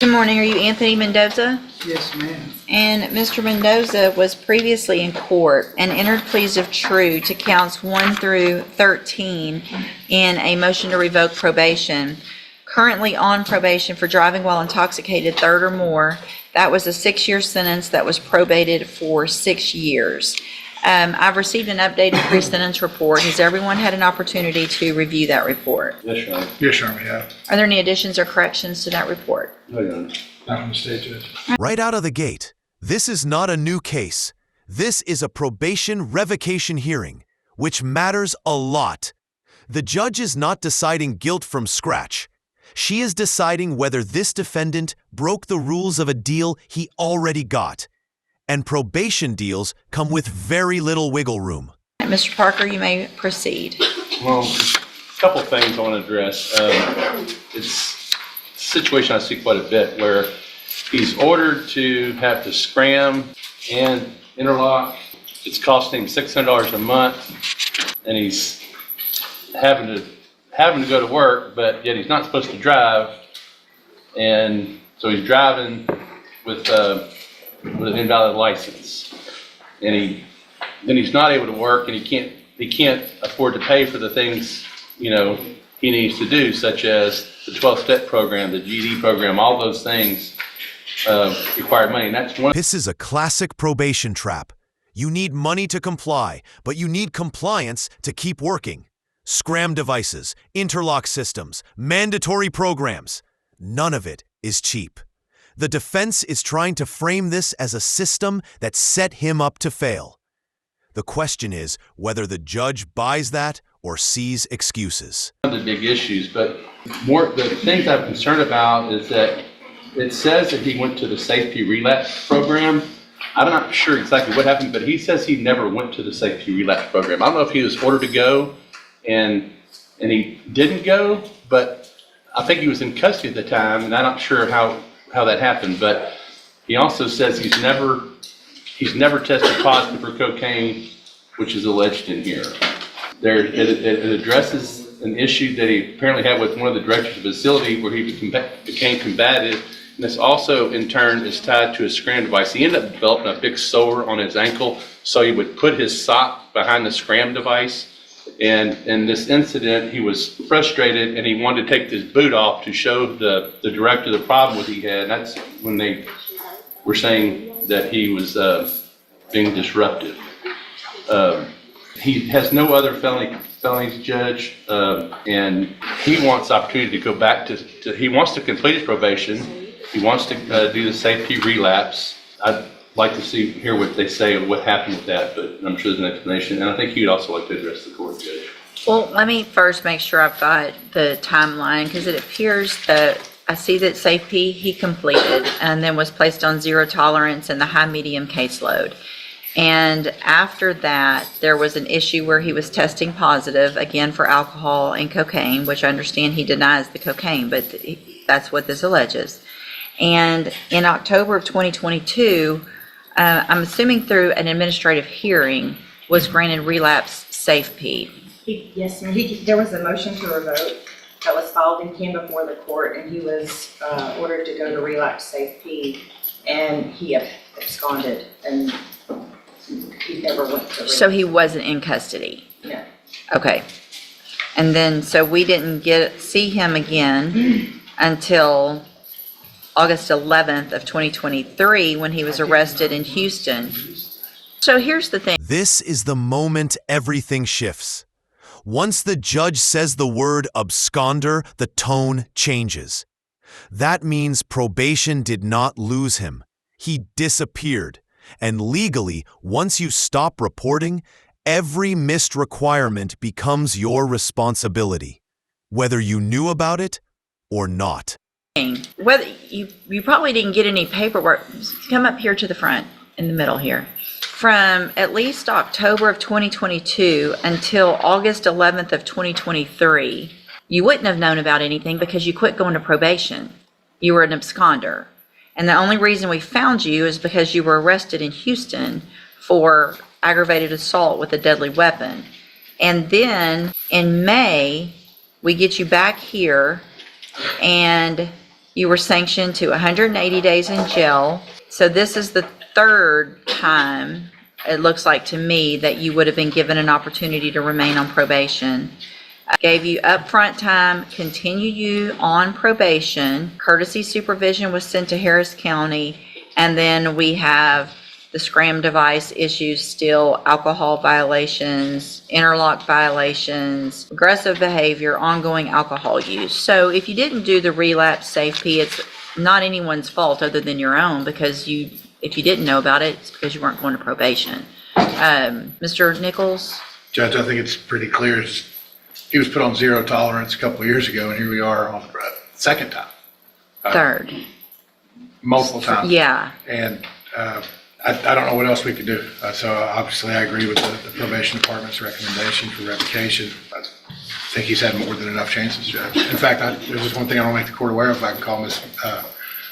Good morning. Are you Anthony Mendoza? Yes, ma'am. And Mr. Mendoza was previously in court and entered pleas of true to counts 1 through 13 in a motion to revoke probation. Currently on probation for driving while intoxicated, third or more. That was a 6-year sentence that was probated for 6 years. I've received an updated pre-sentence report. Has everyone had an opportunity to review that report? Yes, Your Honor. Yes, Your Honor, we have. Are there any additions or corrections to that report? No, Your Honor. Not from the state judge. Right out of the gate, this is not a new case. This is a probation revocation hearing, which matters a lot. The judge is not deciding guilt from scratch. She is deciding whether this defendant broke the rules of a deal he already got. And probation deals come with very little wiggle room. Mr. Parker, you may proceed. Well, a couple of things I want to address. It's a situation I see quite a bit where he's ordered to have to SCRAM and interlock. It's costing him $600 a month, and he's having to go to work, but yet he's not supposed to drive, and so he's driving with an invalid license, and he's not able to work, and he can't afford to pay for the things he needs to do, such as the 12-step program, the GED program. All those things require money, and that's one. This is a classic probation trap. You need money to comply, but you need compliance to keep working. SCRAM devices, interlock systems, mandatory programs. None of it is cheap. The defense is trying to frame this as a system that set him up to fail. The question is whether the judge buys that or sees excuses. One of the big issues, but the things I'm concerned about is that it says that he went to the safety relapse program. I'm not sure exactly what happened, but he says he never went to the safety relapse program. I don't know if he was ordered to go and he didn't go, but I think he was in custody at the time, and I'm not sure how that happened. But he also says he's never tested positive for cocaine, which is alleged in here. It addresses an issue that he apparently had with one of the directors of the facility where he became combative, and this also in turn is tied to a SCRAM device. He ended up developing a big sore on his ankle, so he would put his sock behind the SCRAM device. And in this incident, he was frustrated and he wanted to take his boot off to show the director the problem that he had. And that's when they were saying that he was being disruptive. He has no other felonies, Judge, and he wants the opportunity to go back to he wants to complete his probation. He wants to do the safety relapse. I'd like to hear what they say of what happened with that, but I'm sure there's an explanation. And I think you'd also like to address the court, Judge. Well, let me first make sure I've got the timeline, because it appears that I see that safety he completed and then was placed on zero tolerance in the high-medium caseload. And after that, there was an issue where he was testing positive, again, for alcohol and cocaine, which I understand he denies the cocaine, but that's what this alleges. And in October of 2022, I'm assuming through an administrative hearing, was granted relapse SafeP. Yes, ma'am. There was a motion to revoke that was filed and came before the court, and he was ordered to go to relapse SafeP, and he absconded, and he never went to relapse. So he wasn't in custody? No. Okay. And then, so we didn't see him again until August 11th of 2023 when he was arrested in Houston. So here's the thing. This is the moment everything shifts. Once the judge says the word absconder, the tone changes. That means probation did not lose him. He disappeared. And legally, once you stop reporting, every missed requirement becomes your responsibility, whether you knew about it or not. Whether you probably didn't get any paperwork. Come up here to the front in the middle here. From at least October of 2022 until August 11th of 2023, you wouldn't have known about anything because you quit going to probation. You were an absconder. And the only reason we found you is because you were arrested in Houston for aggravated assault with a deadly weapon. And then in May, we get you back here and You were sanctioned to 180 days in jail. So this is the third time, it looks like to me, that you would have been given an opportunity to remain on probation. I gave you upfront time, continued you on probation. Courtesy supervision was sent to Harris County. And then we have the SCRAM device issues still, alcohol violations, interlock violations, aggressive behavior, ongoing alcohol use. So if you didn't do the relapse safety, it's not anyone's fault other than your own, because if you didn't know about it, it's because you weren't going to probation. Mr. Nichols? Judge, I think it's pretty clear. He was put on zero tolerance a couple of years ago, and here we are on the second time. Third. Multiple times. Yeah. And I don't know what else we could do. So obviously I agree with the probation department's recommendation for revocation. I think he's had more than enough chances, Judge. In fact, there's just one thing I want to make the court aware of. If I can call Ms.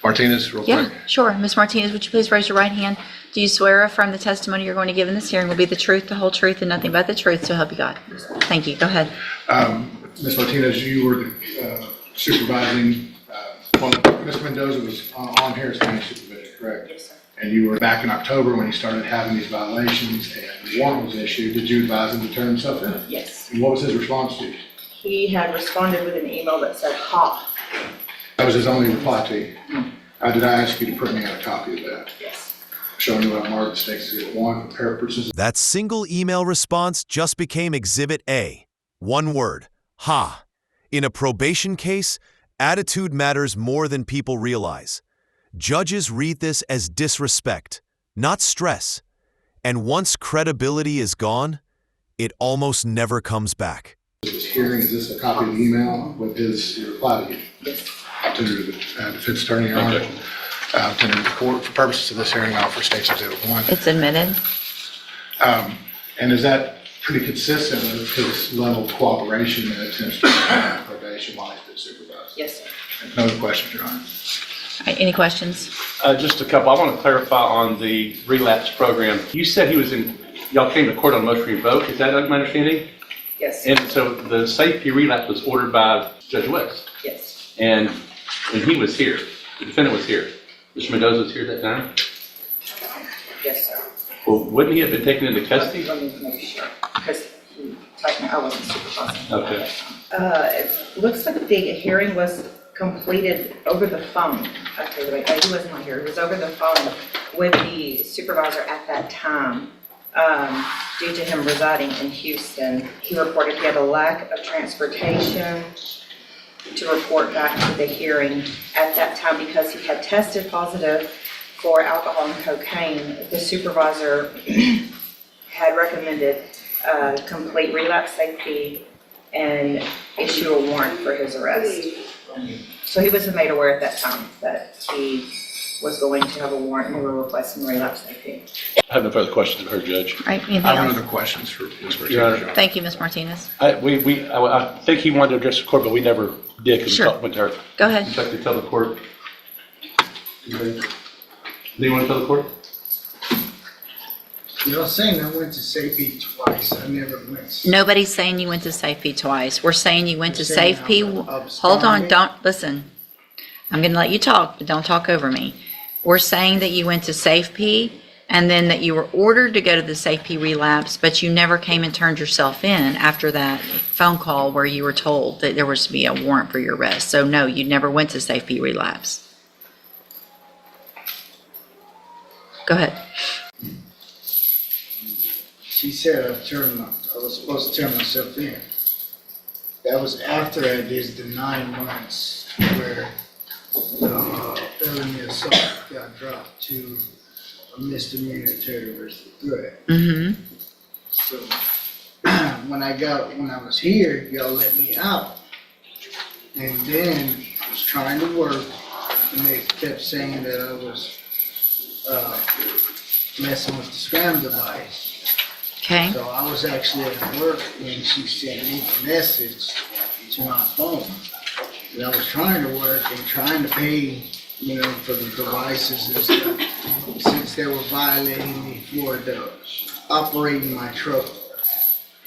Martinez real quick. Yeah, sure. Ms. Martinez, would you please raise your right hand? Do you swear or affirm the testimony you're going to give in this hearing will be the truth, the whole truth, and nothing but the truth, so help you God? Thank you. Go ahead. Ms. Martinez, you were supervising, Ms. Mendoza was on Harris County supervision, correct? Yes, sir. And you were back in October when he started having these violations and the warrant was issued. Did you advise him to turn himself in? Yes. And what was his response to you? He had responded with an email that said, "Ha." That was his only reply to you. Did I ask you to print me out a copy of that? Yes. Showing you what I marked Stakes Exhibit 1 for purposes. That single email response just became Exhibit A. One word, ha. In a probation case, attitude matters more than people realize. Judges read this as disrespect, not stress. And once credibility is gone, it almost never comes back. This hearing, is this a copy of the email with his reply to you? Yes. I'll tender to the defense attorney, Your Honor. I'll tender to the court for purposes of this hearing. I'll offer Stakes Exhibit 1. It's admitted. And is that pretty consistent with his level of cooperation and attempts to prevent probation while he's been supervised? Yes, sir. No other questions, Your Honor. All right, any questions? Just a couple. I want to clarify on the relapse program. You said y'all came to court on motion to revoke. Is that my understanding? Yes. And so the safety relapse was ordered by Judge West. Yes. And he was here. The defendant was here. Mr. Mendoza was here at that time. Yes, sir. Well, wouldn't he have been taken into custody? Let me make sure, because I wasn't supervising. Okay. It looks like the hearing was completed over the phone. Okay, wait, he was not here. It was over the phone with the supervisor at that time. Due to him residing in Houston, he reported he had a lack of transportation to report back to the hearing at that time because he had tested positive for alcohol and cocaine. The supervisor had recommended complete relapse safety and issue a warrant for his arrest. So he was made aware at that time that he was going to have a warrant and we were requesting relapse safety. I have no further questions of her, Judge. All right, anything I have no else? other questions for Ms. Martinez, Your Honor. Your Honor. Thank you, Ms. Martinez. I think he wanted to address the court, but we never did because Sure. we went to her. Go Would ahead. you like to tell the court? Do you want to tell the court? Y'all saying I went to safety twice, I never went. Nobody's saying you went to Safe twice. We're saying you went to You're saying Safe I'm Hold on, absconding? don't, listen. I'm gonna let you talk, but don't talk over me. We're saying that you went to Safe and then that you were ordered to go to the Safe relapse, but you never came and turned yourself in after that phone call where you were told that there was to be a warrant for your arrest. So no, you never went to Safe relapse. Go ahead. She said I was supposed to turn myself in. That was after I did the 9 months where felony assault got dropped to a misdemeanor terrorist threat. Mm-hmm. So when I was here, y'all let me out. And then I was trying to work and they kept saying that I was messing with the SCRAM device. Okay. So I was actually at work when she sent me the message to my phone. And I was trying to work and trying to pay, for the devices and stuff, since they were violating me for operating my truck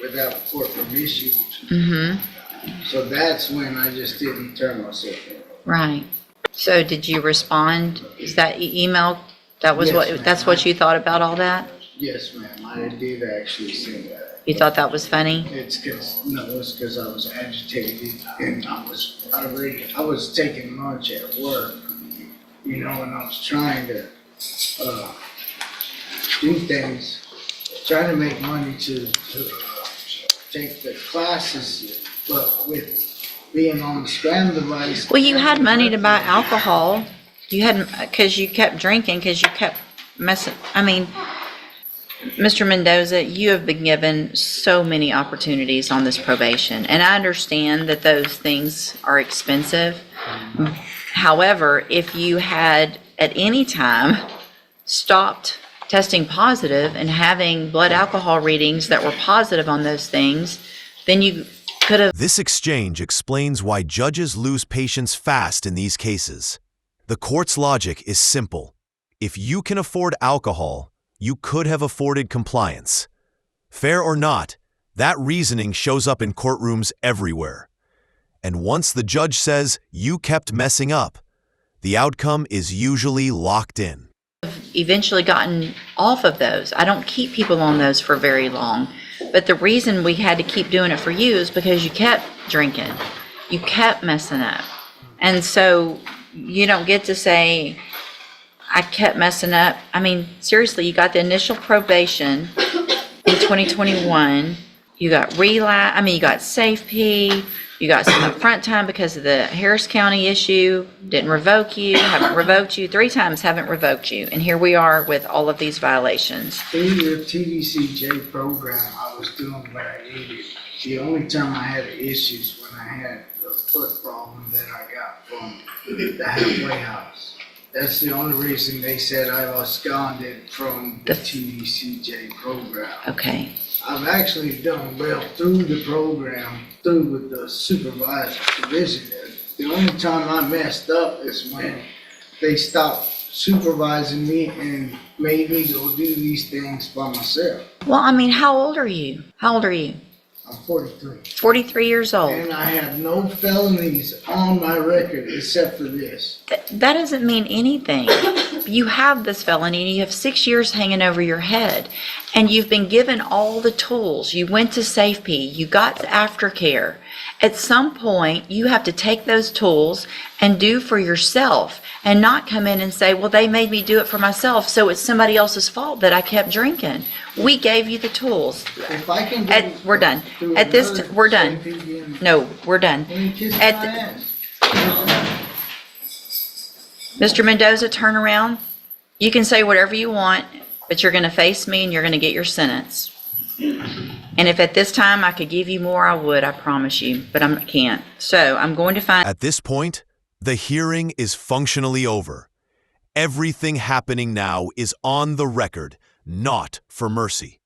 without court permission. Mm-hmm. So that's when I just didn't turn myself in. Right. So did you respond? Is that email, that was Yes, what, ma'am. that's what you thought about all that? Yes, ma'am, I did actually say that. You thought that was funny? It's because I was agitated and I was taking lunch at work, and I was trying to, do things, trying to make money to take the classes, but with being on the SCRAM device. Well, you had money to buy alcohol. You hadn't, because you kept drinking, because you kept messing, I mean, Mr. Mendoza, you have been given so many opportunities on this probation, and I understand that those things are expensive. However, if you had at any time stopped testing positive and having blood alcohol readings that were positive on those things, then you could have. This exchange explains why judges lose patience fast in these cases. The court's logic is simple. If you can afford alcohol, you could have afforded compliance. Fair or not, that reasoning shows up in courtrooms everywhere. And once the judge says you kept messing up, the outcome is usually locked in. Eventually gotten off of those. I don't keep people on those for very long. But the reason we had to keep doing it for you is because you kept drinking. You kept messing up. And so you don't get to say, I kept messing up. I mean, seriously, you got the initial probation in 2021. You got relapse. I mean, you got safe P. You got some upfront time because of the Harris County issue. Didn't revoke you. Haven't revoked you. 3 times haven't revoked you. And here we are with all of these violations. Through the TDCJ program, I was doing what I needed. The only time I had issues when I had the foot problem that I got from the halfway house. That's the only reason they said I absconded from the TDCJ program. Okay. I've actually done well through the program, through with the supervision. The only time I messed up is when they stopped supervising me and made me go do these things by myself. Well, I mean, how old are you? How old are you? I'm 43. 43 years old. And I have no felonies on my record except for this. That doesn't mean anything. You have this felony and you have 6 years hanging over your head, and you've been given all the tools. You went to Safe P, you got the aftercare. At some point, you have to take those tools and do for yourself and not come in and say, well, they made me do it for myself, so it's somebody else's fault that I kept drinking. We gave you the tools. If I can go We're done. through At this, another we're done. safety again, No, we're done. let me kiss my At the- ass. Mr. Mendoza, turn around. You can say whatever you want, but you're going to face me and you're going to get your sentence. And if at this time I could give you more, I would, I promise you, but I can't. So I'm going to find. At this point, the hearing is functionally over. Everything happening now is on the record, not for mercy.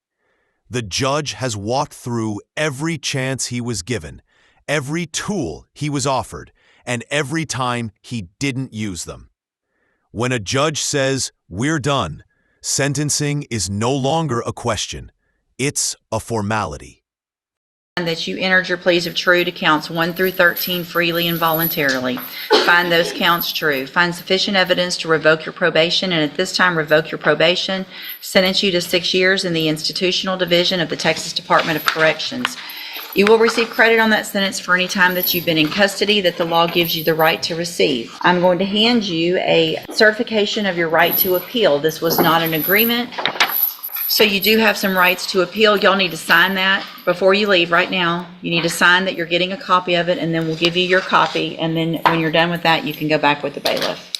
The judge has walked through every chance he was given, every tool he was offered, and every time he didn't use them. When a judge says, "We're done," sentencing is no longer a question. It's a formality. That you entered your pleas of true to counts 1 through 13 freely and voluntarily. Find those counts true. Find sufficient evidence to revoke your probation, and at this time revoke your probation. Sentence you to 6 years in the institutional division of the Texas Department of Corrections. You will receive credit on that sentence for any time that you've been in custody that the law gives you the right to receive. I'm going to hand you a certification of your right to appeal. This was not an agreement. So you do have some rights to appeal. Y'all need to sign that before you leave right now. You need to sign that you're getting a copy of it, and then we'll give you your copy. And then when you're done with that, you can go back with the bailiff.